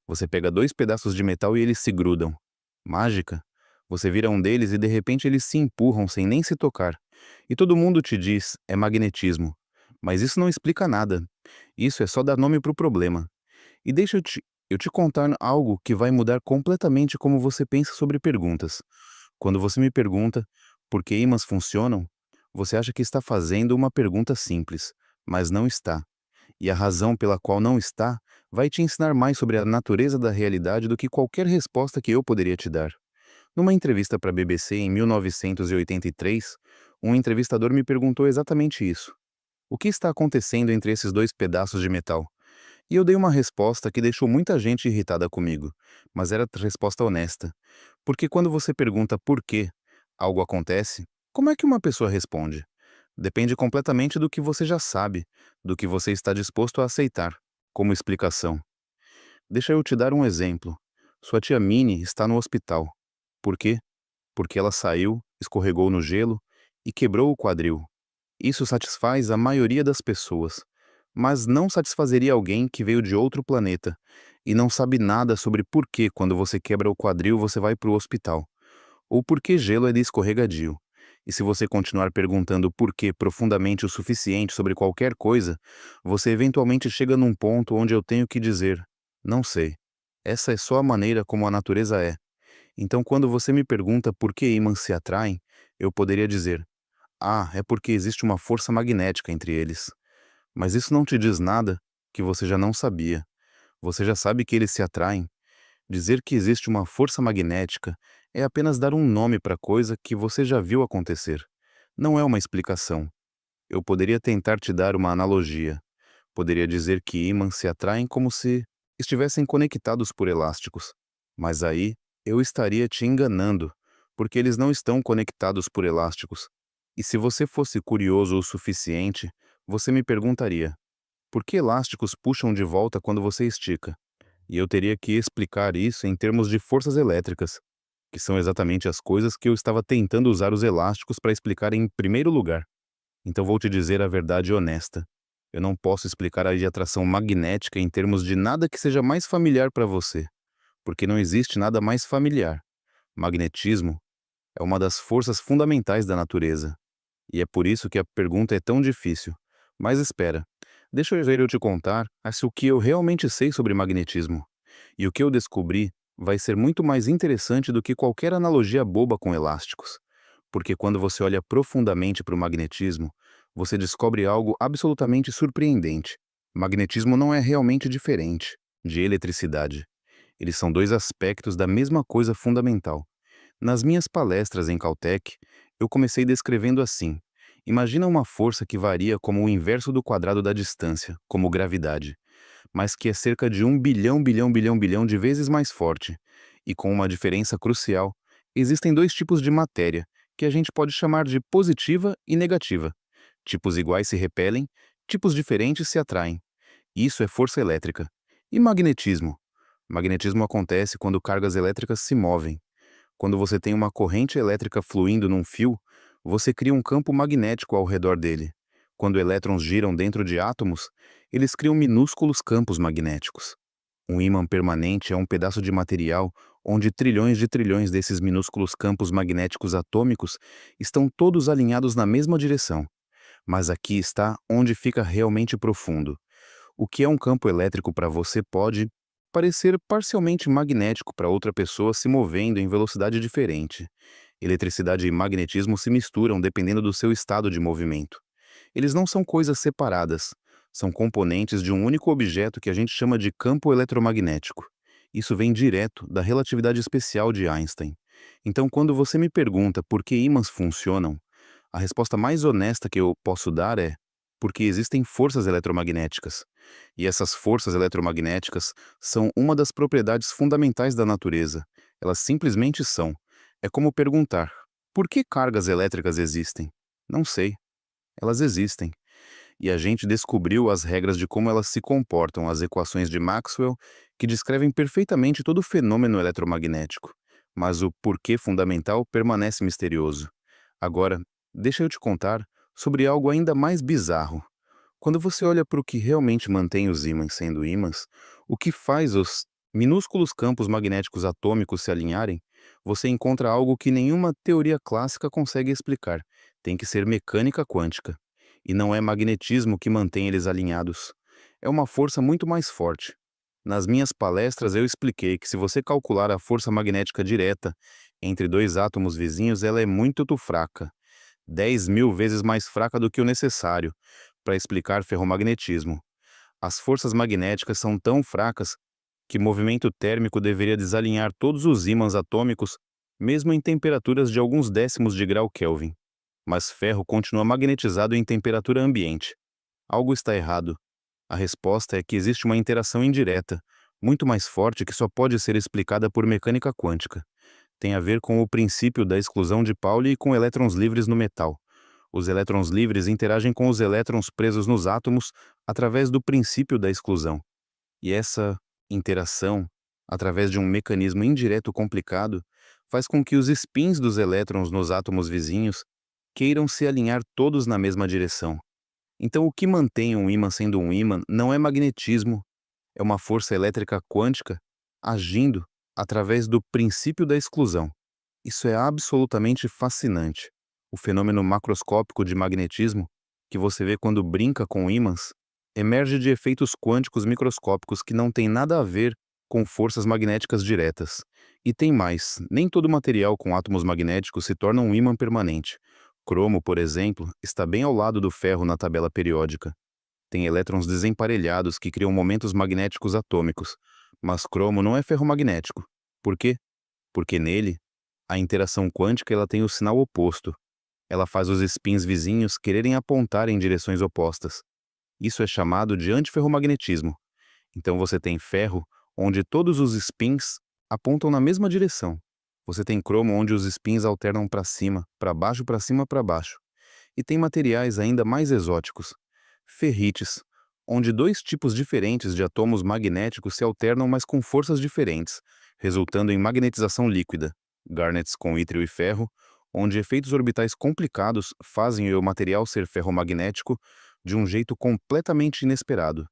Você pega dois pedaços de metal e eles se grudam. Mágica? Você vira um deles e de repente eles se empurram sem nem se tocar. E todo mundo te diz, é magnetismo. Mas isso não explica nada. Isso é só dar nome para o problema. E deixa eu te contar algo que vai mudar completamente como você pensa sobre perguntas. Quando você me pergunta por que ímãs funcionam, você acha que está fazendo uma pergunta simples, mas não está. E a razão pela qual não está vai te ensinar mais sobre a natureza da realidade do que qualquer resposta que eu poderia te dar. Numa entrevista para a BBC em 1983, um entrevistador me perguntou exatamente isso. O que está acontecendo entre esses dois pedaços de metal? E eu dei uma resposta que deixou muita gente irritada comigo, mas era resposta honesta. Porque quando você pergunta por que algo acontece, como é que uma pessoa responde? Depende completamente do que você já sabe, do que você está disposto a aceitar, como explicação. Deixa eu te dar um exemplo. Sua tia Minnie está no hospital. Por quê? Porque ela saiu, escorregou no gelo e quebrou o quadril. Isso satisfaz a maioria das pessoas, mas não satisfazeria alguém que veio de outro planeta e não sabe nada sobre por que quando você quebra o quadril você vai para o hospital, ou por que gelo é escorregadio. E se você continuar perguntando por que profundamente o suficiente sobre qualquer coisa, você eventualmente chega num ponto onde eu tenho que dizer, não sei. Essa é só a maneira como a natureza é. Então quando você me pergunta por que ímãs se atraem, eu poderia dizer, ah, é porque existe uma força magnética entre eles. Mas isso não te diz nada que você já não sabia. Você já sabe que eles se atraem. Dizer que existe uma força magnética é apenas dar um nome para coisa que você já viu acontecer. Não é uma explicação. Eu poderia tentar te dar uma analogia. Poderia dizer que ímãs se atraem como se estivessem conectados por elásticos. Mas aí eu estaria te enganando, porque eles não estão conectados por elásticos. E se você fosse curioso o suficiente, você me perguntaria: por que elásticos puxam de volta quando você estica? E eu teria que explicar isso em termos de forças elétricas, que são exatamente as coisas que eu estava tentando usar os elásticos para explicar em primeiro lugar. Então vou te dizer a verdade honesta. Eu não posso explicar a de atração magnética em termos de nada que seja mais familiar para você, porque não existe nada mais familiar. Magnetismo é uma das forças fundamentais da natureza. E é por isso que a pergunta é tão difícil. Mas espera, deixa eu te contar o que eu realmente sei sobre magnetismo. E o que eu descobri vai ser muito mais interessante do que qualquer analogia boba com elásticos. Porque quando você olha profundamente para o magnetismo, você descobre algo absolutamente surpreendente. Magnetismo não é realmente diferente de eletricidade. Eles são dois aspectos da mesma coisa fundamental. Nas minhas palestras em Caltech, eu comecei descrevendo assim: imagina uma força que varia como o inverso do quadrado da distância, como gravidade, mas que é cerca de 1 bilhão de vezes mais forte. E com uma diferença crucial, existem dois tipos de matéria, que a gente pode chamar de positiva e negativa. Tipos iguais se repelem, tipos diferentes se atraem. Isso é força elétrica. E magnetismo? Magnetismo acontece quando cargas elétricas se movem. Quando você tem uma corrente elétrica fluindo num fio, você cria um campo magnético ao redor dele. Quando elétrons giram dentro de átomos, eles criam minúsculos campos magnéticos. Um ímã permanente é um pedaço de material onde trilhões de trilhões desses minúsculos campos magnéticos atômicos estão todos alinhados na mesma direção. Mas aqui está onde fica realmente profundo. O que é um campo elétrico para você pode parecer parcialmente magnético para outra pessoa se movendo em velocidade diferente. Eletricidade e magnetismo se misturam dependendo do seu estado de movimento. Eles não são coisas separadas, são componentes de um único objeto que a gente chama de campo eletromagnético. Isso vem direto da relatividade especial de Einstein. Então, quando você me pergunta por que ímãs funcionam, a resposta mais honesta que eu posso dar é porque existem forças eletromagnéticas. E essas forças eletromagnéticas são uma das propriedades fundamentais da natureza. Elas simplesmente são. É como perguntar: por que cargas elétricas existem? Não sei. Elas existem. E a gente descobriu as regras de como elas se comportam, as equações de Maxwell, que descrevem perfeitamente todo o fenômeno eletromagnético. Mas o porquê fundamental permanece misterioso. Agora, deixa eu te contar sobre algo ainda mais bizarro. Quando você olha para o que realmente mantém os ímãs sendo ímãs, o que faz os Minúsculos campos magnéticos atômicos se alinharem, você encontra algo que nenhuma teoria clássica consegue explicar. Tem que ser mecânica quântica. E não é magnetismo que mantém eles alinhados. É uma força muito mais forte. Nas minhas palestras eu expliquei que se você calcular a força magnética direta entre dois átomos vizinhos, ela é muito fraca. 10.000 vezes mais fraca do que o necessário para explicar ferromagnetismo. As forças magnéticas são tão fracas que movimento térmico deveria desalinhar todos os ímãs atômicos, mesmo em temperaturas de alguns décimos de grau Kelvin. Mas ferro continua magnetizado em temperatura ambiente. Algo está errado. A resposta é que existe uma interação indireta, muito mais forte que só pode ser explicada por mecânica quântica. Tem a ver com o princípio da exclusão de Pauli e com elétrons livres no metal. Os elétrons livres interagem com os elétrons presos nos átomos através do princípio da exclusão. E essa interação, através de um mecanismo indireto complicado, faz com que os spins dos elétrons nos átomos vizinhos queiram se alinhar todos na mesma direção. Então, o que mantém um ímã sendo um ímã não é magnetismo, é uma força elétrica quântica agindo através do princípio da exclusão. Isso é absolutamente fascinante. O fenômeno macroscópico de magnetismo, que você vê quando brinca com ímãs, emerge de efeitos quânticos microscópicos que não têm nada a ver com forças magnéticas diretas. E tem mais, nem todo material com átomos magnéticos se torna um ímã permanente. Cromo, por exemplo, está bem ao lado do ferro na tabela periódica. Tem elétrons desemparelhados que criam momentos magnéticos atômicos, mas cromo não é ferromagnético. Por quê? Porque nele, a interação quântica ela tem o sinal oposto. Ela faz os spins vizinhos quererem apontar em direções opostas. Isso é chamado de antiferromagnetismo. Então você tem ferro, onde todos os spins apontam na mesma direção. Você tem cromo, onde os spins alternam para cima, para baixo, para cima, para baixo. E tem materiais ainda mais exóticos, ferrites, onde dois tipos diferentes de átomos magnéticos se alternam, mas com forças diferentes, resultando em magnetização líquida. Garnets com ítrio e ferro, onde efeitos orbitais complicados fazem o material ser ferromagnético de um jeito completamente inesperado.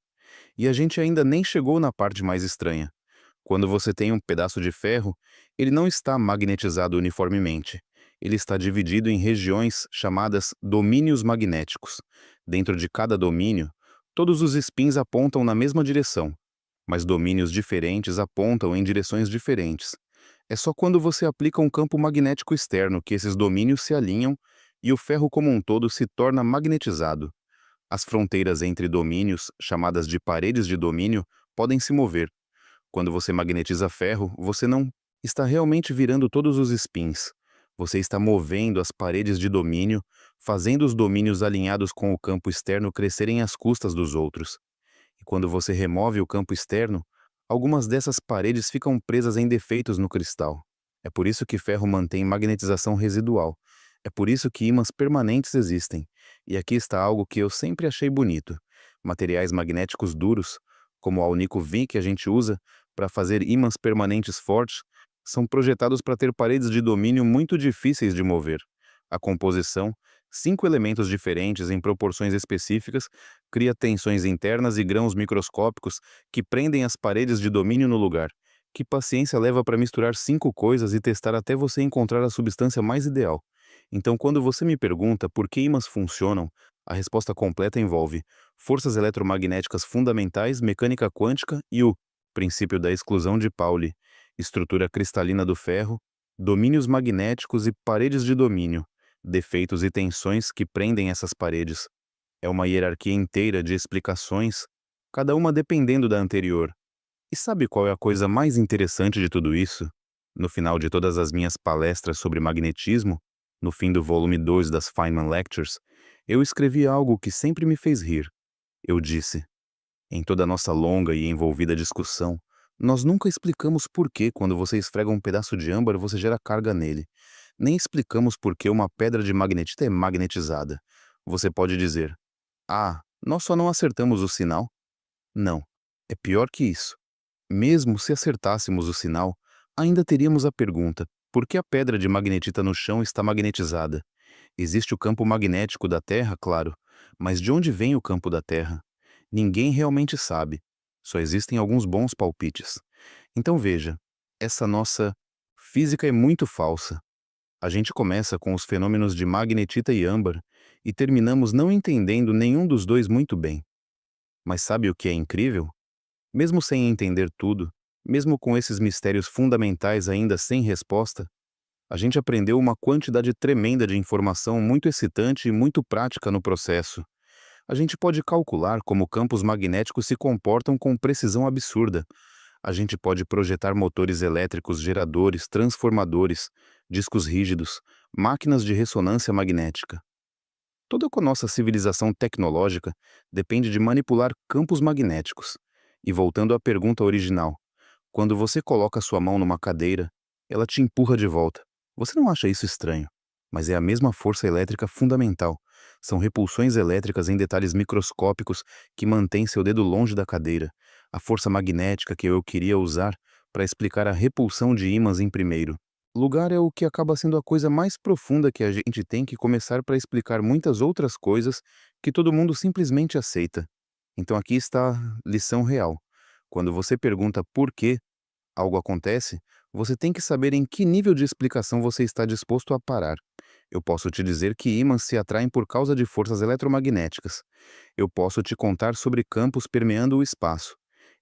E a gente ainda nem chegou na parte mais estranha. Quando você tem um pedaço de ferro, ele não está magnetizado uniformemente. Ele está dividido em regiões chamadas domínios magnéticos. Dentro de cada domínio, todos os spins apontam na mesma direção, mas domínios diferentes apontam em direções diferentes. É só quando você aplica um campo magnético externo que esses domínios se alinham e o ferro como um todo se torna magnetizado. As fronteiras entre domínios, chamadas de paredes de domínio, podem se mover. Quando você magnetiza ferro, você não está realmente virando todos os spins. Você está movendo as paredes de domínio, fazendo os domínios alinhados com o campo externo crescerem às custas dos outros. E quando você remove o campo externo, algumas dessas paredes ficam presas em defeitos no cristal. É por isso que ferro mantém magnetização residual. É por isso que ímãs permanentes existem. E aqui está algo que eu sempre achei bonito. Materiais magnéticos duros, como o alnico V que a gente usa para fazer ímãs permanentes fortes, são projetados para ter paredes de domínio muito difíceis de mover. A composição, 5 elementos diferentes em proporções específicas, cria tensões internas e grãos microscópicos que prendem as paredes de domínio no lugar. Que paciência leva para misturar 5 coisas e testar até você encontrar a substância mais ideal. Então, quando você me pergunta por que ímãs funcionam, a resposta completa envolve forças eletromagnéticas fundamentais, mecânica quântica e o princípio da exclusão de Pauli, estrutura cristalina do ferro, domínios magnéticos e paredes de domínio, defeitos e tensões que prendem essas paredes. É uma hierarquia inteira de explicações, cada uma dependendo da anterior. E sabe qual é a coisa mais interessante de tudo isso? No final de todas as minhas palestras sobre magnetismo, no fim do volume 2 das Feynman Lectures, eu escrevi algo que sempre me fez rir. Eu disse: em toda nossa longa e envolvida discussão, nós nunca explicamos por que, quando você esfrega um pedaço de âmbar, você gera carga nele. Nem explicamos por que uma pedra de magnetita é magnetizada. Você pode dizer: ah, nós só não acertamos o sinal. Não, é pior que isso. Mesmo se acertássemos o sinal, ainda teríamos a pergunta: por que a pedra de magnetita no chão está magnetizada? Existe o campo magnético da Terra, claro, mas de onde vem o campo da Terra? Ninguém realmente sabe. Só existem alguns bons palpites. Então veja, essa nossa física é muito falsa. A gente começa com os fenômenos de magnetita e âmbar e terminamos não entendendo nenhum dos dois muito bem. Mas sabe o que é incrível? Mesmo sem entender tudo, mesmo com esses mistérios fundamentais ainda sem resposta, a gente aprendeu uma quantidade tremenda de informação muito excitante e muito prática no processo. A gente pode calcular como campos magnéticos se comportam com precisão absurda. A gente pode projetar motores elétricos, geradores, transformadores, discos rígidos, máquinas de ressonância magnética. Toda a nossa civilização tecnológica depende de manipular campos magnéticos. E voltando à pergunta original, quando você coloca sua mão numa cadeira, ela te empurra de volta. Você não acha isso estranho? Mas é a mesma força elétrica fundamental. São repulsões elétricas em detalhes microscópicos que mantêm seu dedo longe da cadeira. A força magnética que eu queria usar para explicar a repulsão de ímãs em primeiro lugar é o que acaba sendo a coisa mais profunda que a gente tem que começar para explicar muitas outras coisas que todo mundo simplesmente aceita. Então aqui está a lição real. Quando você pergunta por que algo acontece, você tem que saber em que nível de explicação você está disposto a parar. Eu posso te dizer que ímãs se atraem por causa de forças eletromagnéticas. Eu posso te contar sobre campos permeando o espaço.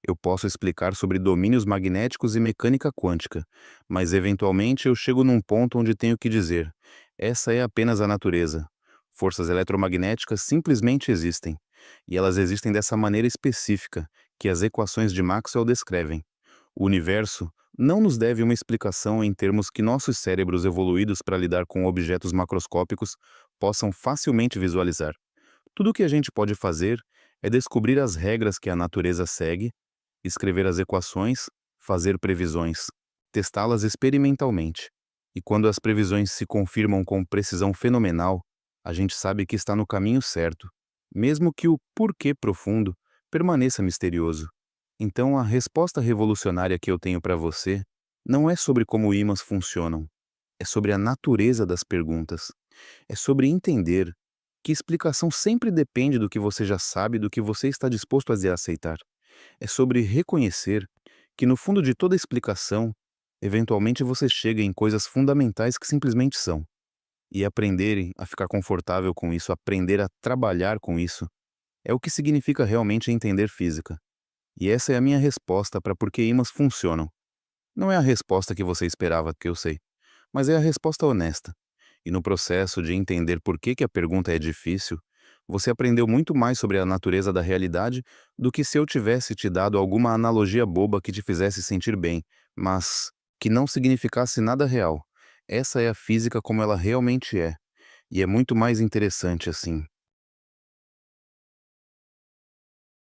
Eu posso explicar sobre domínios magnéticos e mecânica quântica. Mas eventualmente eu chego num ponto onde tenho que dizer: essa é apenas a natureza. Forças eletromagnéticas simplesmente existem. E elas existem dessa maneira específica que as equações de Maxwell descrevem. O universo não nos deve uma explicação em termos que nossos cérebros evoluídos para lidar com objetos macroscópicos possam facilmente visualizar. Tudo o que a gente pode fazer é descobrir as regras que a natureza segue, escrever as equações, fazer previsões, testá-las experimentalmente. E quando as previsões se confirmam com precisão fenomenal, a gente sabe que está no caminho certo, mesmo que o porquê profundo permaneça misterioso. Então, a resposta revolucionária que eu tenho para você não é sobre como ímãs funcionam, é sobre a natureza das perguntas. É sobre entender que explicação sempre depende do que você já sabe, do que você está disposto a aceitar. É sobre reconhecer que no fundo de toda explicação, eventualmente você chega em coisas fundamentais que simplesmente são. E aprender a ficar confortável com isso, aprender a trabalhar com isso, é o que significa realmente entender física. E essa é a minha resposta para por que ímãs funcionam. Não é a resposta que você esperava, que eu sei, mas é a resposta honesta. E no processo de entender por que a pergunta é difícil, você aprendeu muito mais sobre a natureza da realidade do que se eu tivesse te dado alguma analogia boba que te fizesse sentir bem, mas que não significasse nada real. Essa é a física como ela realmente é. E é muito mais interessante assim.